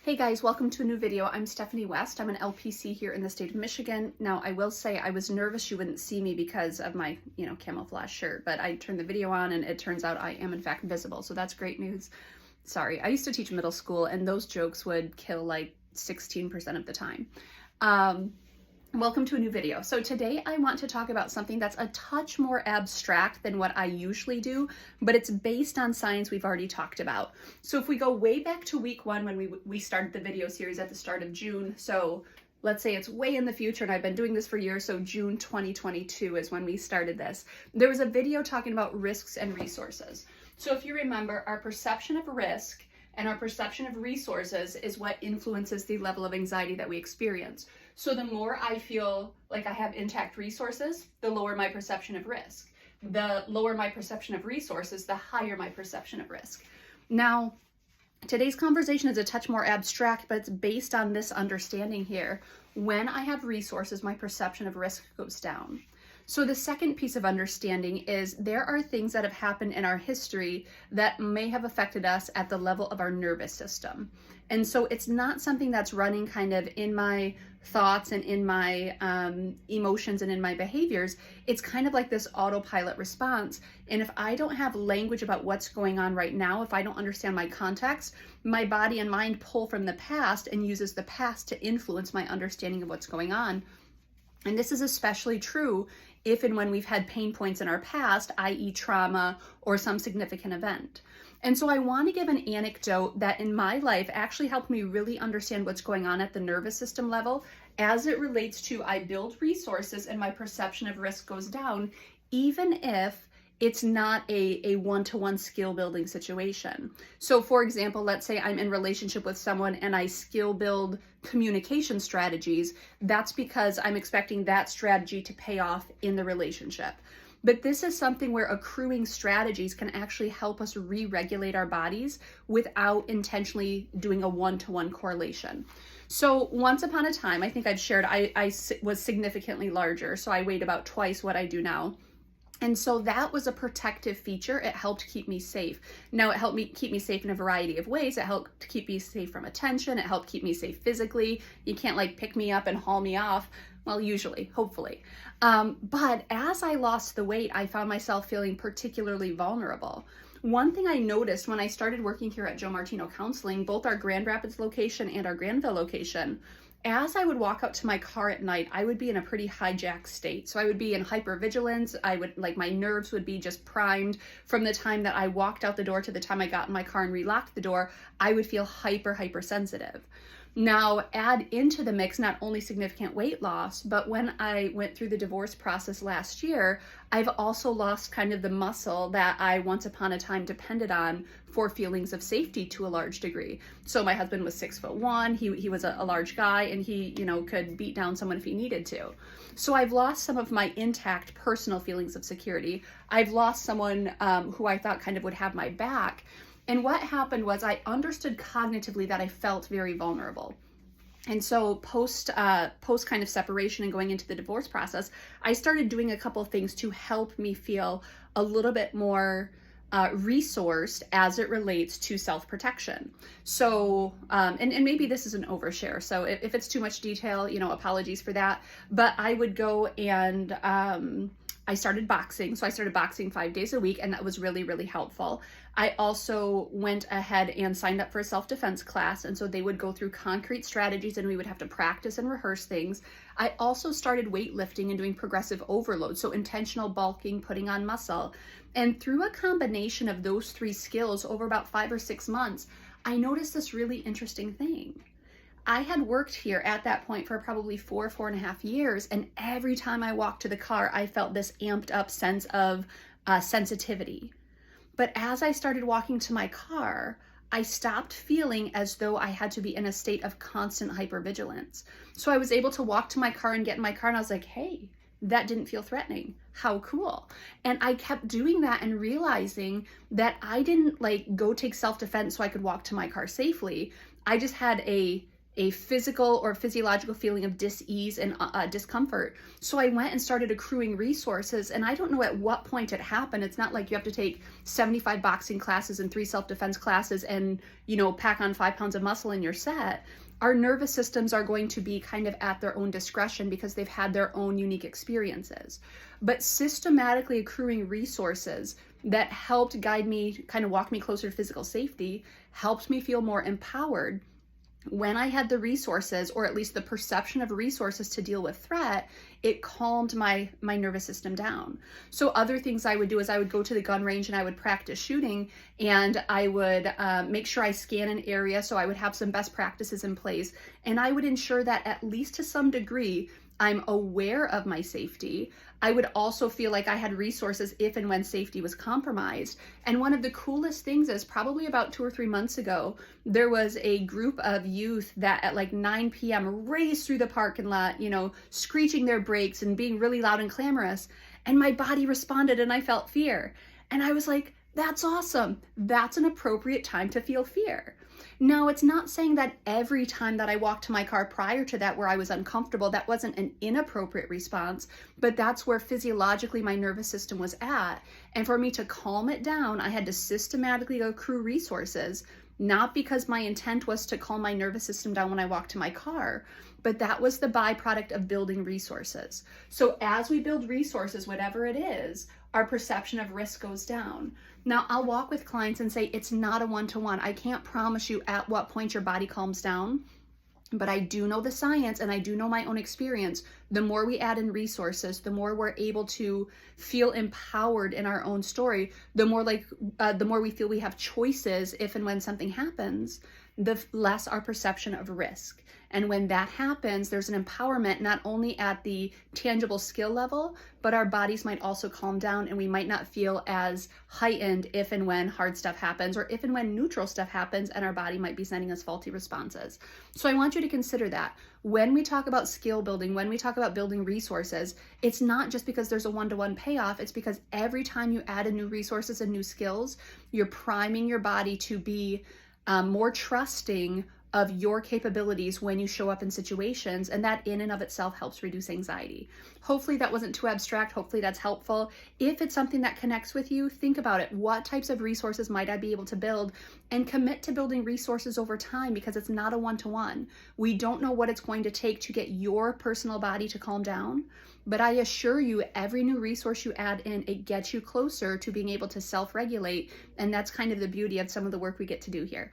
Hey guys, welcome to a new video. I'm Stephanie West. I'm an LPC here in the state of Michigan. Now, I will say I was nervous you wouldn't see me because of my, camouflage shirt, but I turned the video on and it turns out I am in fact visible, so that's great news. Sorry, I used to teach middle school and those jokes would kill like 16% of the time. Welcome to a new video. So today I want to talk about something that's a touch more abstract than what I usually do, but it's based on science we've already talked about. So if we go way back to week 1 when we started the video series at the start of June, so let's say it's way in the future and I've been doing this for years, so June 2022 is when we started this. There was a video talking about risks and resources. So if you remember, our perception of risk and our perception of resources is what influences the level of anxiety that we experience. So the more I feel like I have intact resources, the lower my perception of risk. The lower my perception of resources, the higher my perception of risk. Now, today's conversation is a touch more abstract, but it's based on this understanding here. When I have resources, my perception of risk goes down. So the second piece of understanding is there are things that have happened in our history that may have affected us at the level of our nervous system. And so it's not something that's running kind of in my thoughts and in my emotions and in my behaviors. It's kind of like this autopilot response. And if I don't have language about what's going on right now, if I don't understand my context, my body and mind pull from the past and uses the past to influence my understanding of what's going on. And this is especially true if and when we've had pain points in our past, i.e. trauma or some significant event. And so I want to give an anecdote that in my life actually helped me really understand what's going on at the nervous system level as it relates to I build resources and my perception of risk goes down, even if it's not a one-to-one skill building situation. So for example, let's say I'm in relationship with someone and I skill build communication strategies. That's because I'm expecting that strategy to pay off in the relationship. But this is something where accruing strategies can actually help us re-regulate our bodies without intentionally doing a one-to-one correlation. So once upon a time, I think I've shared, I was significantly larger. So I weighed about twice what I do now. And so that was a protective feature. It helped keep me safe. Now, it helped me keep me safe in a variety of ways. It helped keep me safe from attention. It helped keep me safe physically. You can't like pick me up and haul me off. Well, usually, hopefully. But as I lost the weight, I found myself feeling particularly vulnerable. One thing I noticed when I started working here at Joe Martino Counseling, both our Grand Rapids location and our Granville location, as I would walk out to my car at night, I would be in a pretty hijacked state. So I would be in hypervigilance. My nerves would be just primed from the time that I walked out the door to the time I got in my car and relocked the door. I would feel hypersensitive. Now, add into the mix not only significant weight loss, but when I went through the divorce process last year, I've also lost kind of the muscle that I once upon a time depended on for feelings of safety to a large degree. So my husband was 6'1", he was a large guy, and he, could beat down someone if he needed to. So I've lost some of my intact personal feelings of security. I've lost someone who I thought kind of would have my back. And what happened was I understood cognitively that I felt very vulnerable. And so post kind of separation and going into the divorce process, I started doing a couple of things to help me feel a little bit more resourced as it relates to self-protection. So, and maybe this is an overshare. So if it's too much detail, apologies for that. But I would go and I started boxing. So I started boxing 5 days a week, and that was really, really helpful. I also went ahead and signed up for a self-defense class. And so they would go through concrete strategies and we would have to practice and rehearse things. I also started weightlifting and doing progressive overload. So intentional bulking, putting on muscle. And through a combination of those 3 skills over about 5 or 6 months, I noticed this really interesting thing. I had worked here at that point for probably 4.5 years, and every time I walked to the car, I felt this amped up sense of sensitivity. But as I started walking to my car, I stopped feeling as though I had to be in a state of constant hypervigilance. So I was able to walk to my car and get in my car, and I was like, hey, that didn't feel threatening. How cool. And I kept doing that and realizing that I didn't go take self-defense so I could walk to my car safely. I just had a a physical or physiological feeling of dis-ease and discomfort. So I went and started accruing resources, and I don't know at what point it happened. It's not like you have to take 75 boxing classes and 3 self-defense classes and, you know, pack on 5 pounds of muscle in your set. Our nervous systems are going to be kind of at their own discretion because they've had their own unique experiences. But systematically accruing resources that helped guide me, kind of walk me closer to physical safety, helped me feel more empowered. When I had the resources, or at least the perception of resources to deal with threat, it calmed my nervous system down. So other things I would do is I would go to the gun range and I would practice shooting, and I would make sure I scan an area. So I would have some best practices in place, and I would ensure that at least to some degree, I'm aware of my safety. I would also feel like I had resources if and when safety was compromised. And one of the coolest things is probably about 2 or 3 months ago, there was a group of youth that at like 9 p.m. raced through the parking lot, you know, screeching their brakes and being really loud and clamorous. And my body responded and I felt fear. And I was like, that's awesome. That's an appropriate time to feel fear. Now, it's not saying that every time that I walked to my car prior to that where I was uncomfortable, that wasn't an inappropriate response, but that's where physiologically my nervous system was at. And for me to calm it down, I had to systematically accrue resources, not because my intent was to calm my nervous system down when I walked to my car, but that was the byproduct of building resources. So as we build resources, whatever it is, our perception of risk goes down. Now, I'll walk with clients and say it's not a one-to-one. I can't promise you at what point your body calms down, but I do know the science and I do know my own experience. The more we add in resources, the more we're able to feel empowered in our own story, the more we feel we have choices if and when something happens, the less our perception of risk. And when that happens, there's an empowerment not only at the tangible skill level, but our bodies might also calm down and we might not feel as heightened if and when hard stuff happens, or if and when neutral stuff happens and our body might be sending us faulty responses. So I want you to consider that. When we talk about skill building, when we talk about building resources, it's not just because there's a one-to-one payoff, it's because every time you add in new resources and new skills, you're priming your body to be more trusting of your capabilities when you show up in situations, and that in and of itself helps reduce anxiety. Hopefully that wasn't too abstract. Hopefully that's helpful. If it's something that connects with you, think about it. What types of resources might I be able to build? And commit to building resources over time, because it's not a one-to-one. We don't know what it's going to take to get your personal body to calm down, but I assure you, every new resource you add in, it gets you closer to being able to self-regulate, and that's kind of the beauty of some of the work we get to do here.